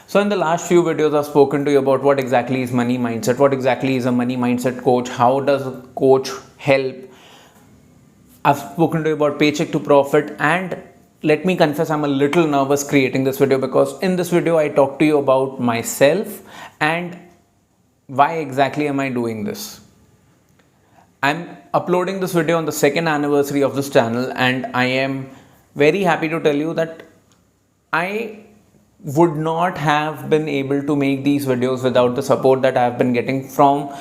So in the last few videos, I've spoken to you about what exactly is money mindset, what exactly is a money mindset coach, how does a coach help. I've spoken to you about paycheck to profit, and let me confess, I'm a little nervous creating this video because in this video, I talk to you about myself and why exactly am I doing this. I'm uploading this video on the second anniversary of this channel, and I am very happy to tell you that I would not have been able to make these videos without the support that I have been getting from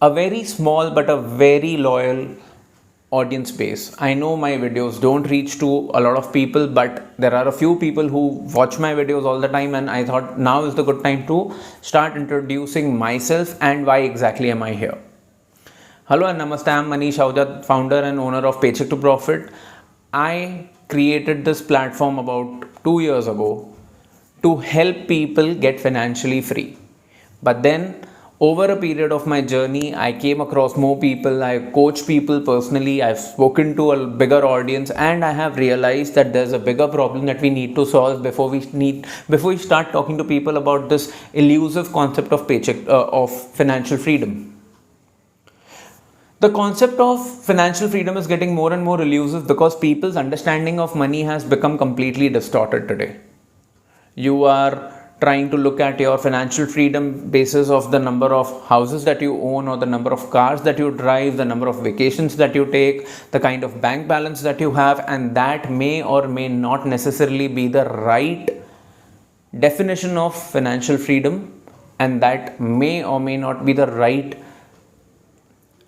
a very small but a very loyal audience base. I know my videos don't reach to a lot of people, but there are a few people who watch my videos all the time, and I thought now is the good time to start introducing myself and why exactly am I here. Hello and namaste, I'm Manish Ahuja, founder and owner of Paycheck to Profit. I created this platform about 2 years ago to help people get financially free. But then, over a period of my journey, I came across more people, I coach people personally, I've spoken to a bigger audience, and I have realized that there's a bigger problem that we need to solve before we start talking to people about this elusive concept of of financial freedom. The concept of financial freedom is getting more and more elusive because people's understanding of money has become completely distorted today. You are trying to look at your financial freedom basis of the number of houses that you own, or the number of cars that you drive, the number of vacations that you take, the kind of bank balance that you have, and that may or may not necessarily be the right definition of financial freedom, and that may or may not be the right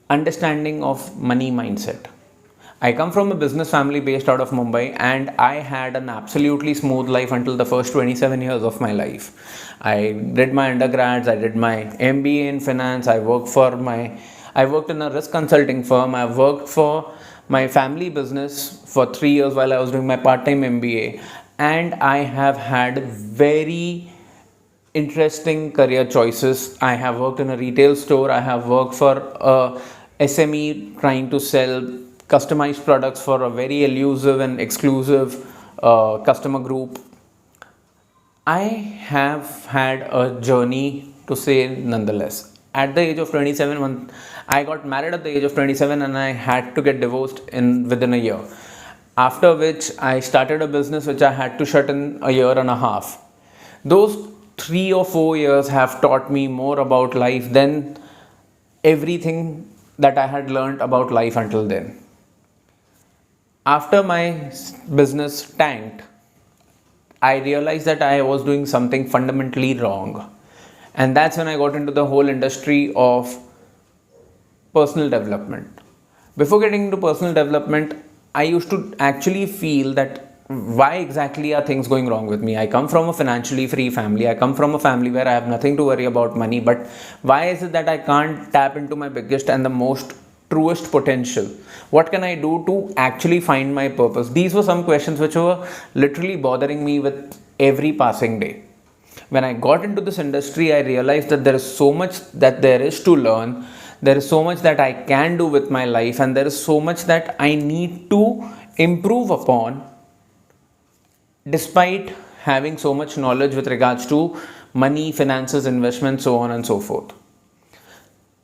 understanding of money mindset. I come from a business family based out of Mumbai, and I had an absolutely smooth life until the first 27 years of my life. I did my undergrads, I did my MBA in finance, I worked in a risk consulting firm, I worked for my family business for 3 years while I was doing my part-time MBA, and I have had very interesting career choices. I have worked in a retail store, I have worked for a SME trying to sell customized products for a very elusive and exclusive customer group. I have had a journey to say nonetheless. At the age of 27, when I got married at the age of 27, and I had to get divorced in within a year. After which I started a business which I had to shut in a year and a half. Those 3 or 4 years have taught me more about life than everything that I had learned about life until then. After my business tanked, I realized that I was doing something fundamentally wrong. And that's when I got into the whole industry of personal development. Before getting into personal development, I used to actually feel that why exactly are things going wrong with me? I come from a financially free family. I come from a family where I have nothing to worry about money. But why is it that I can't tap into my biggest and the most truest potential? What can I do to actually find my purpose? These were some questions which were literally bothering me with every passing day. When I got into this industry, I realized that there is so much that there is to learn. There is so much that I can do with my life, and there is so much that I need to improve upon despite having so much knowledge with regards to money, finances, investments, so on and so forth.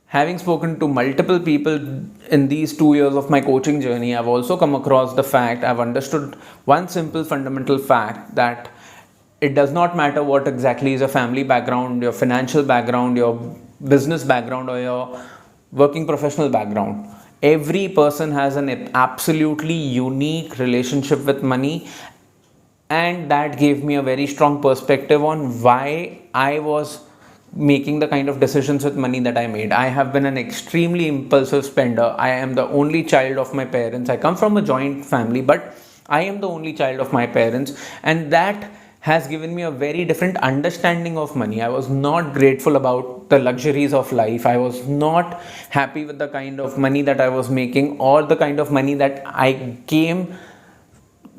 Having spoken to multiple people in these 2 years of my coaching journey, I've also come across the fact, I've understood one simple fundamental fact, that it does not matter what exactly is your family background, your financial background, your business background, or your working professional background. Every person has an absolutely unique relationship with money, and that gave me a very strong perspective on why I was making the kind of decisions with money that I made. I have been an extremely impulsive spender. I am the only child of my parents. I come from a joint family, but I am the only child of my parents, and that has given me a very different understanding of money. I was not grateful about the luxuries of life. I was not happy with the kind of money that I was making, or the kind of money that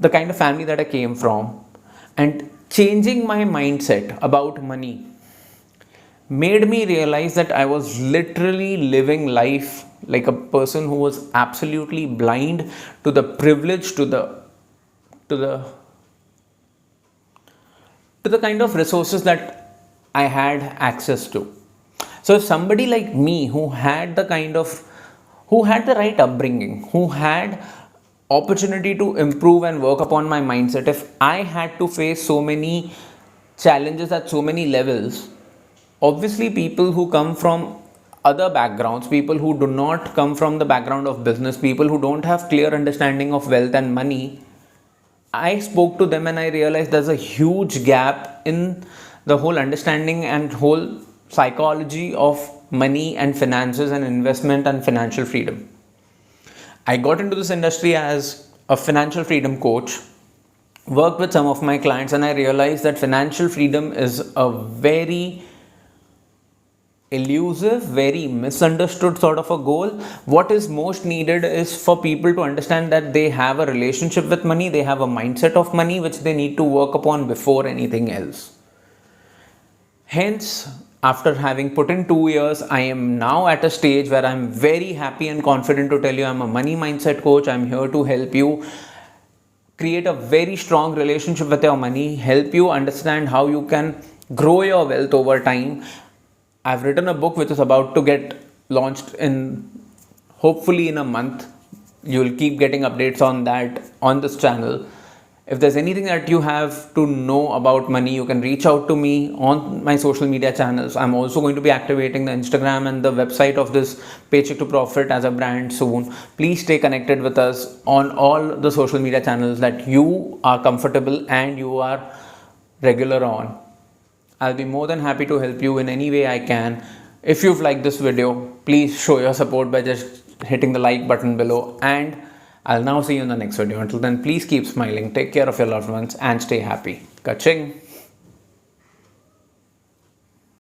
the kind of family that I came from. And changing my mindset about money made me realize that I was literally living life like a person who was absolutely blind to the privilege, to the kind of resources that I had access to. So if somebody like me who had the right upbringing, who had opportunity to improve and work upon my mindset, if I had to face so many challenges at so many levels, obviously people who come from other backgrounds, people who do not come from the background of business, people who don't have clear understanding of wealth and money, I spoke to them and I realized there's a huge gap in the whole understanding and whole psychology of money and finances and investment and financial freedom. I got into this industry as a financial freedom coach, worked with some of my clients, and I realized that financial freedom is a very elusive, very misunderstood sort of a goal. What is most needed is for people to understand that they have a relationship with money, they have a mindset of money which they need to work upon before anything else. Hence, after having put in 2 years, I am now at a stage where I'm very happy and confident to tell you I'm a money mindset coach. I'm here to help you create a very strong relationship with your money, help you understand how you can grow your wealth over time. I've written a book which is about to get launched in hopefully in a month. You'll keep getting updates on that on this channel. If there's anything that you have to know about money, you can reach out to me on my social media channels. I'm also going to be activating the Instagram and the website of this Paycheck to Profit as a brand soon. Please stay connected with us on all the social media channels that you are comfortable and you are regular on. I'll be more than happy to help you in any way I can. If you've liked this video, please show your support by just hitting the like button below, and I'll now see you in the next video. Until then, please keep smiling, take care of your loved ones, and stay happy. Kaching!